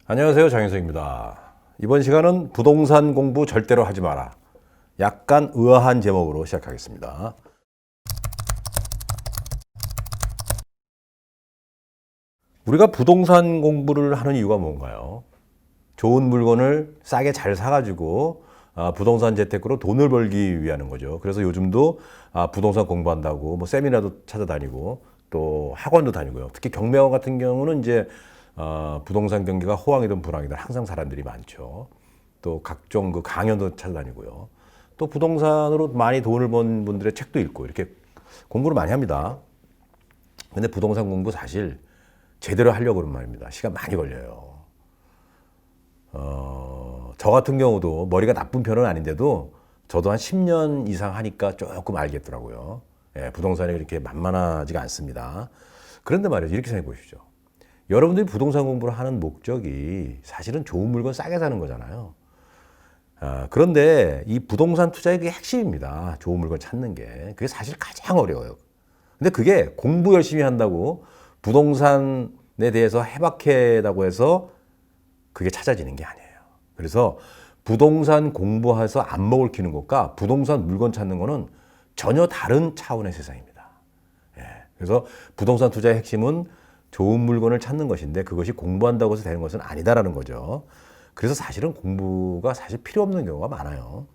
안녕하세요, 장윤석입니다. 이번 시간은 부동산 공부 절대로 하지 마라. 약간 의아한 제목으로 시작하겠습니다. 우리가 부동산 공부를 하는 이유가 뭔가요? 좋은 물건을 싸게 잘 사가지고 부동산 재테크로 돈을 벌기 위한 거죠. 그래서 요즘도 부동산 공부한다고 뭐 세미나도 찾아다니고 또 학원도 다니고요. 특히 경매원 같은 경우는 이제 부동산 경기가 호황이든 불황이든 항상 사람들이 많죠. 또 각종 그 강연도 찾아다니고요. 또 부동산으로 많이 돈을 번 분들의 책도 읽고 이렇게 공부를 많이 합니다. 근데 부동산 공부 사실 제대로 하려고 그러면 말입니다. 시간 많이 걸려요. 저 같은 경우도 머리가 나쁜 편은 아닌데도 저도 한 10년 이상 하니까 조금 알겠더라고요. 예, 부동산이 그렇게 만만하지가 않습니다. 그런데 말이죠. 이렇게 생각해 보십시오. 여러분들이 부동산 공부를 하는 목적이 사실은 좋은 물건 싸게 사는 거잖아요. 그런데 이 부동산 투자의 그게 핵심입니다. 좋은 물건 찾는 게. 그게 사실 가장 어려워요. 근데 그게 공부 열심히 한다고 부동산에 대해서 해박하다고 해서 그게 찾아지는 게 아니에요. 그래서 부동산 공부해서 안목을 키우는 것과 부동산 물건 찾는 거는 전혀 다른 차원의 세상입니다. 예. 그래서 부동산 투자의 핵심은 좋은 물건을 찾는 것인데 그것이 공부한다고 해서 되는 것은 아니다라는 거죠. 그래서 사실은 공부가 사실 필요 없는 경우가 많아요.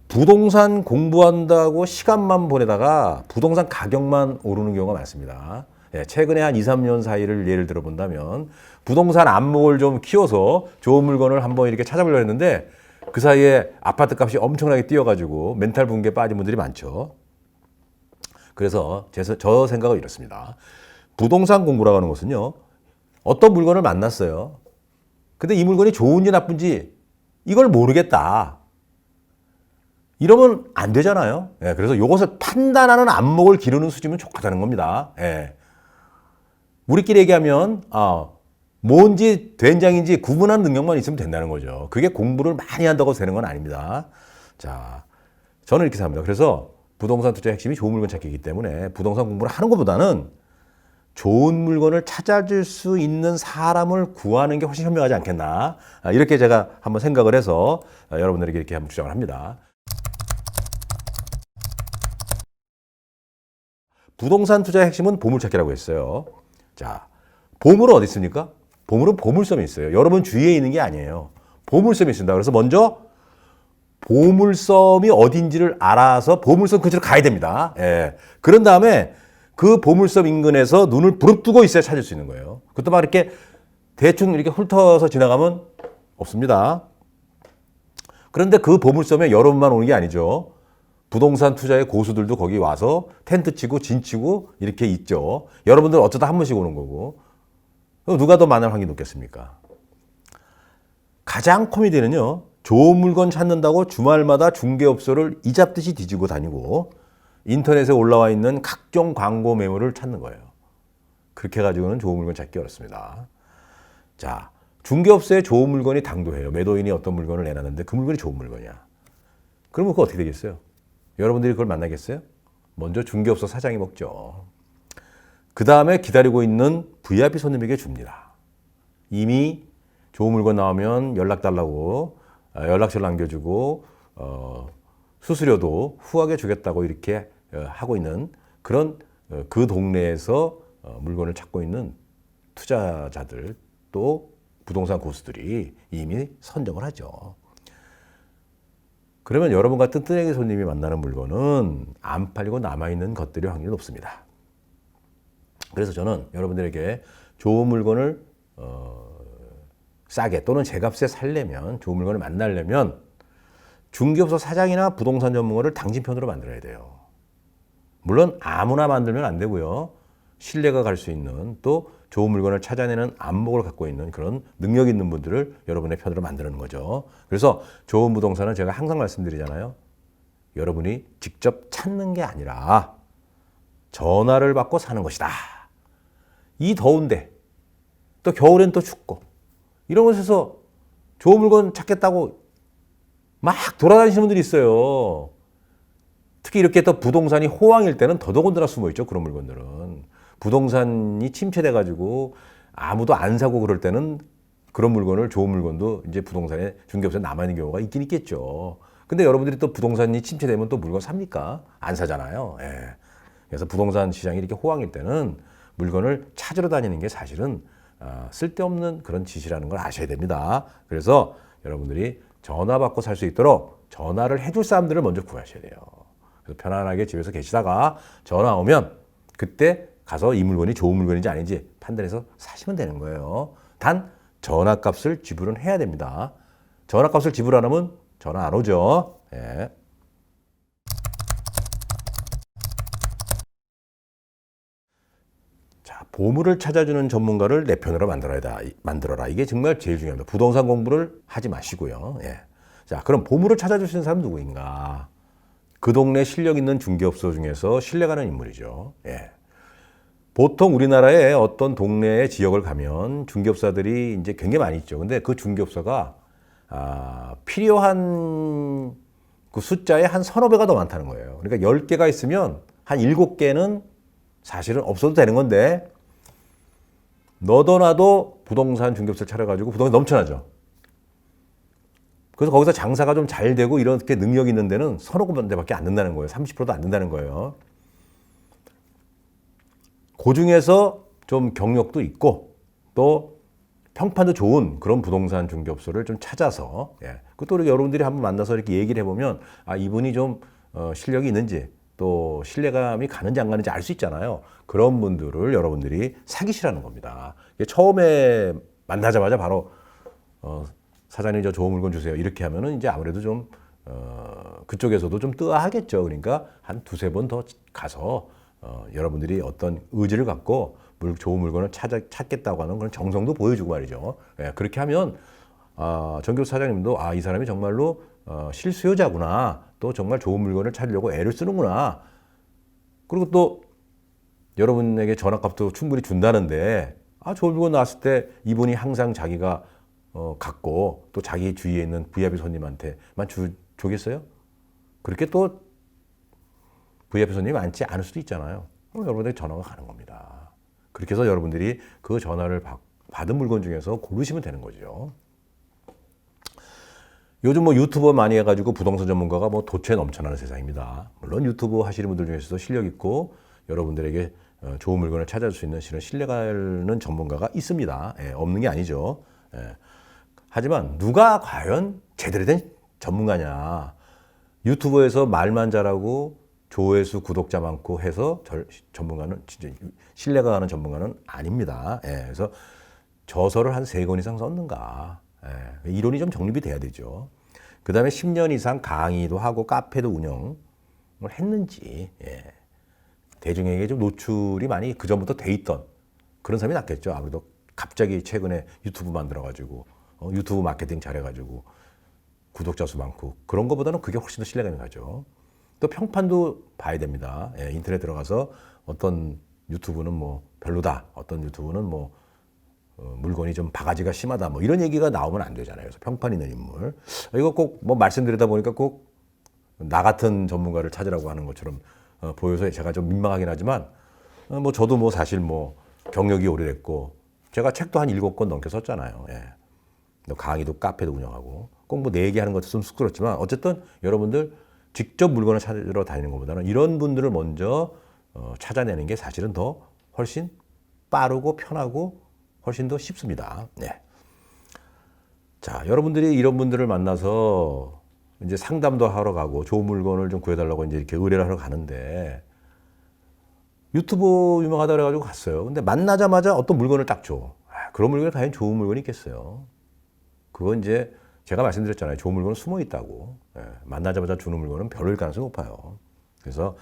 부동산 공부한다고 시간만 보내다가 부동산 가격만 오르는 경우가 많습니다. 예, 최근에 한 2, 3년 사이를 예를 들어 본다면 부동산 안목을 좀 키워서 좋은 물건을 한번 이렇게 찾아보려고 했는데 그 사이에 아파트 값이 엄청나게 뛰어가지고 멘탈 붕괴에 빠진 분들이 많죠. 그래서 저 생각은 이렇습니다. 부동산 공부라고 하는 것은요. 어떤 물건을 만났어요. 근데 이 물건이 좋은지 나쁜지 이걸 모르겠다. 이러면 안 되잖아요. 예, 그래서 이것을 판단하는 안목을 기르는 수준이면 좋다는 겁니다. 예. 우리끼리 얘기하면 뭔지 된장인지 구분하는 능력만 있으면 된다는 거죠. 그게 공부를 많이 한다고 되는 건 아닙니다. 자, 저는 이렇게 생각합니다. 그래서 부동산 투자 핵심이 좋은 물건 찾기이기 때문에 부동산 공부를 하는 것보다는 좋은 물건을 찾아줄 수 있는 사람을 구하는 게 훨씬 현명하지 않겠나. 이렇게 제가 한번 생각을 해서 여러분들에게 이렇게 한번 주장을 합니다. 부동산 투자의 핵심은 보물찾기라고 했어요. 자, 보물은 어디 있습니까? 보물은 보물섬에 있어요. 여러분 주위에 있는 게 아니에요. 보물섬에 있습니다. 그래서 먼저 보물섬이 어딘지를 알아서 보물섬 근처로 가야 됩니다. 예. 그런 다음에 그 보물섬 인근에서 눈을 부릅뜨고 있어야 찾을 수 있는 거예요. 그것도 막 이렇게 대충 이렇게 훑어서 지나가면 없습니다. 그런데 그 보물섬에 여러분만 오는 게 아니죠. 부동산 투자의 고수들도 거기 와서 텐트 치고 진 치고 이렇게 있죠. 여러분들 어쩌다 한 번씩 오는 거고. 누가 더 많은 확률이 높겠습니까? 가장 코미디는요. 좋은 물건 찾는다고 주말마다 중개업소를 이잡듯이 뒤지고 다니고 인터넷에 올라와 있는 각종 광고 매물을 찾는 거예요. 그렇게 해가지고는 좋은 물건 찾기 어렵습니다. 자, 중개업소에 좋은 물건이 당도해요. 매도인이 어떤 물건을 내놨는데 그 물건이 좋은 물건이야. 그러면 그거 어떻게 되겠어요? 여러분들이 그걸 만나겠어요? 먼저 중개업소 사장이 먹죠. 그 다음에 기다리고 있는 VIP 손님에게 줍니다. 이미 좋은 물건 나오면 연락 달라고 연락처를 남겨주고 수수료도 후하게 주겠다고 이렇게 하고 있는 그런 그 동네에서 물건을 찾고 있는 투자자들 또 부동산 고수들이 이미 선정을 하죠. 그러면 여러분 같은 뜨내기 손님이 만나는 물건은 안 팔리고 남아있는 것들이 확률이 높습니다. 그래서 저는 여러분들에게 좋은 물건을 싸게 또는 제값에 살려면 좋은 물건을 만나려면 중개업소 사장이나 부동산 전문가를 당신편으로 만들어야 돼요. 물론 아무나 만들면 안 되고요. 신뢰가 갈 수 있는 또 좋은 물건을 찾아내는 안목을 갖고 있는 그런 능력 있는 분들을 여러분의 편으로 만드는 거죠. 그래서 좋은 부동산은 제가 항상 말씀드리잖아요. 여러분이 직접 찾는 게 아니라 전화를 받고 사는 것이다. 이 더운데 또 겨울엔 또 춥고 이런 곳에서 좋은 물건 찾겠다고 막 돌아다니시는 분들이 있어요. 특히 이렇게 또 부동산이 호황일 때는 더더군다나 숨어있죠. 그런 물건들은. 부동산이 침체돼가지고 아무도 안 사고 그럴 때는 그런 물건을 좋은 물건도 이제 부동산에 중개업소에 남아있는 경우가 있긴 있겠죠. 근데 여러분들이 또 부동산이 침체되면 또 물건 삽니까? 안 사잖아요. 예. 그래서 부동산 시장이 이렇게 호황일 때는 물건을 찾으러 다니는 게 사실은 쓸데없는 그런 짓이라는 걸 아셔야 됩니다. 그래서 여러분들이 전화 받고 살 수 있도록 전화를 해줄 사람들을 먼저 구하셔야 돼요. 그래서 편안하게 집에서 계시다가 전화 오면 그때 가서 이 물건이 좋은 물건인지 아닌지 판단해서 사시면 되는 거예요. 단 전화값을 지불은 해야 됩니다. 전화값을 지불 안 하면 전화 안 오죠. 예. 자, 보물을 찾아주는 전문가를 내 편으로 만들어라. 이게 정말 제일 중요합니다. 부동산 공부를 하지 마시고요. 예. 자, 그럼 보물을 찾아주시는 사람 누구인가? 그 동네 실력 있는 중개업소 중에서 신뢰가는 인물이죠. 예. 보통 우리나라의 어떤 동네의 지역을 가면 중개업사들이 이제 굉장히 많이 있죠. 근데 그 중개업사가 필요한 그 숫자의 한 서너 배가 더 많다는 거예요. 그러니까 10개가 있으면 한 7개는 사실은 없어도 되는 건데 너도 나도 부동산 중개업소를 차려가지고 부동산이 넘쳐나죠. 그래서 거기서 장사가 좀 잘 되고 이렇게 능력이 있는 데는 서너 군데밖에 안 된다는 거예요. 30%도 안 된다는 거예요. 그 중에서 좀 경력도 있고 또 평판도 좋은 그런 부동산 중개업소를 좀 찾아서 그것도 여러분들이 한번 만나서 이렇게 얘기를 해보면 이분이 좀 실력이 있는지 또 신뢰감이 가는지 안 가는지 알 수 있잖아요. 그런 분들을 여러분들이 사귀시라는 겁니다. 처음에 만나자마자 바로 사장님 저 좋은 물건 주세요 이렇게 하면은 이제 아무래도 좀 그쪽에서도 좀 뜨아하겠죠. 그러니까 한 두세 번 더 가서 여러분들이 어떤 의지를 갖고 좋은 물건을 찾겠다고 하는 그런 정성도 보여주고 말이죠. 그렇게 하면 정교수 사장님도 이 사람이 정말로 실수요자구나. 또 정말 좋은 물건을 찾으려고 애를 쓰는구나. 그리고 또 여러분에게 전화값도 충분히 준다는데 좋은 물건 나왔을 때 이분이 항상 자기가 갖고 또 자기 주위에 있는 VIP 손님한테만 주겠어요? 그렇게 또 VIP 손님이 많지 않을 수도 있잖아요. 그럼 여러분에게 전화가 가는 겁니다. 그렇게 해서 여러분들이 그 전화를 받은 물건 중에서 고르시면 되는 거죠. 요즘 뭐 유튜버 많이 해가지고 부동산 전문가가 뭐 도처에 넘쳐나는 세상입니다. 물론 유튜브 하시는 분들 중에서도 실력 있고 여러분들에게 좋은 물건을 찾아줄 수 있는 실은 신뢰가는 전문가가 있습니다. 없는 게 아니죠. 하지만 누가 과연 제대로 된 전문가냐. 유튜브에서 말만 잘하고 조회수 구독자 많고 해서 전문가는 진짜 신뢰가 가는 전문가는 아닙니다. 그래서 저서를 한 3권 이상 썼는가. 이론이 좀 정립이 돼야 되죠. 그 다음에 10년 이상 강의도 하고 카페도 운영을 했는지 대중에게 좀 노출이 많이 그전부터 돼 있던 그런 사람이 낫겠죠. 아무래도 갑자기 최근에 유튜브 만들어가지고 유튜브 마케팅 잘해가지고 구독자 수 많고 그런 것보다는 그게 훨씬 더 신뢰감이 가죠. 또 평판도 봐야 됩니다. 인터넷 들어가서 어떤 유튜브는 뭐 별로다. 어떤 유튜브는 뭐 물건이 좀 바가지가 심하다. 뭐 이런 얘기가 나오면 안 되잖아요. 그래서 평판 있는 인물. 이거 꼭 뭐 말씀드리다 보니까 꼭 나 같은 전문가를 찾으라고 하는 것처럼 보여서 제가 좀 민망하긴 하지만 뭐 저도 뭐 사실 뭐 경력이 오래됐고 제가 책도 한 7권 넘게 썼잖아요. 강의도 카페도 운영하고 꼭 뭐 내 얘기하는 것도 좀 쑥스럽지만 어쨌든 여러분들 직접 물건을 찾으러 다니는 것보다는 이런 분들을 먼저 찾아내는 게 사실은 더 훨씬 빠르고 편하고 훨씬 더 쉽습니다. 자, 여러분들이 이런 분들을 만나서 이제 상담도 하러 가고 좋은 물건을 좀 구해달라고 이제 이렇게 의뢰를 하러 가는데 유튜브 유명하다 그래가지고 갔어요. 근데 만나자마자 어떤 물건을 딱 줘. 그런 물건이 과연 좋은 물건이 있겠어요? 그건 이제 제가 말씀드렸잖아요. 좋은 물건은 숨어 있다고. 만나자마자 주는 물건은 별일 가능성이 높아요. 그래서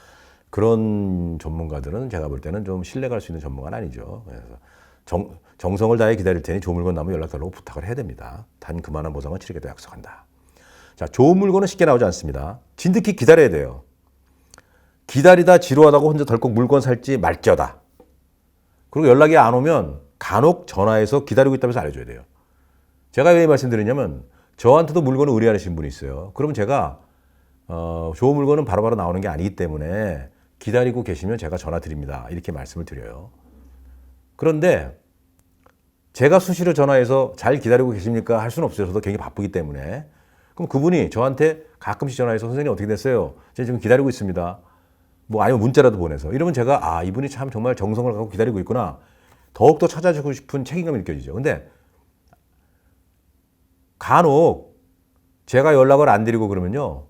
그런 전문가들은 제가 볼 때는 좀 신뢰갈 수 있는 전문가는 아니죠. 그래서 정성을 다해 기다릴 테니 좋은 물건 나오면 연락달라고 부탁을 해야 됩니다. 단 그만한 보상은 치르겠다 약속한다. 자, 좋은 물건은 쉽게 나오지 않습니다. 진득히 기다려야 돼요. 기다리다 지루하다고 혼자 덜컥 물건 살지 말지어다. 그리고 연락이 안 오면 간혹 전화해서 기다리고 있다면서 알려줘야 돼요. 제가 왜 말씀드리냐면 저한테도 물건을 의뢰하시는 분이 있어요. 그러면 제가 좋은 물건은 바로바로 나오는 게 아니기 때문에 기다리고 계시면 제가 전화 드립니다. 이렇게 말씀을 드려요. 그런데 제가 수시로 전화해서 잘 기다리고 계십니까? 할 수는 없어요. 저도 굉장히 바쁘기 때문에. 그럼 그분이 저한테 가끔씩 전화해서 선생님 어떻게 됐어요? 제가 지금 기다리고 있습니다. 뭐 아니면 문자라도 보내서. 이러면 제가 아, 이분이 참 정말 정성을 갖고 기다리고 있구나. 더욱더 찾아주고 싶은 책임감이 느껴지죠. 근데 간혹 제가 연락을 안 드리고 그러면요.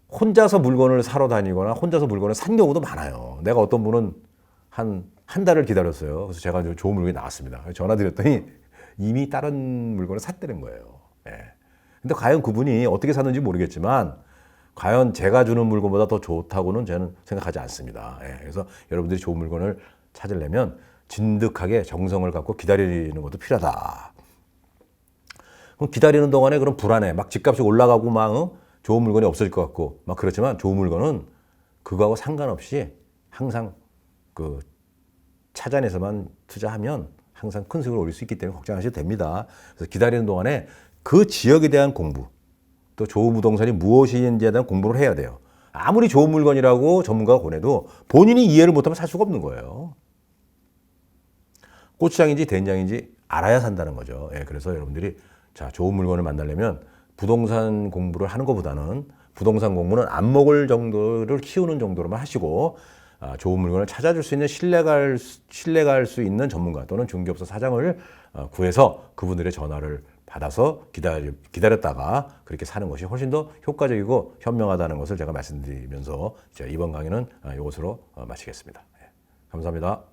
혼자서 물건을 사러 다니거나 혼자서 물건을 산 경우도 많아요. 내가 어떤 분은 한 달을 기다렸어요. 그래서 제가 좋은 물건이 나왔습니다. 전화 드렸더니 이미 다른 물건을 샀다는 거예요. 예. 근데 과연 그분이 어떻게 샀는지 모르겠지만 과연 제가 주는 물건보다 더 좋다고는 저는 생각하지 않습니다. 예. 그래서 여러분들이 좋은 물건을 찾으려면 진득하게 정성을 갖고 기다리는 것도 필요하다. 그럼 기다리는 동안에 그런 불안해. 막 집값이 올라가고 막 좋은 물건이 없어질 것 같고 막 그렇지만 좋은 물건은 그거하고 상관없이 항상 그 찾아내서만 투자하면 항상 큰 수익을 올릴 수 있기 때문에 걱정하셔도 됩니다. 그래서 기다리는 동안에 그 지역에 대한 공부, 또 좋은 부동산이 무엇인지에 대한 공부를 해야 돼요. 아무리 좋은 물건이라고 전문가가 권해도 본인이 이해를 못하면 살 수가 없는 거예요. 고추장인지 된장인지 알아야 산다는 거죠. 예, 그래서 여러분들이 자, 좋은 물건을 만나려면 부동산 공부를 하는 것보다는 부동산 공부는 안 먹을 정도를 키우는 정도로만 하시고 좋은 물건을 찾아줄 수 있는 신뢰가 할 수 있는 전문가 또는 중개업소 사장을 구해서 그분들의 전화를 받아서 기다렸다가 그렇게 사는 것이 훨씬 더 효과적이고 현명하다는 것을 제가 말씀드리면서 이번 강의는 이것으로 마치겠습니다. 감사합니다.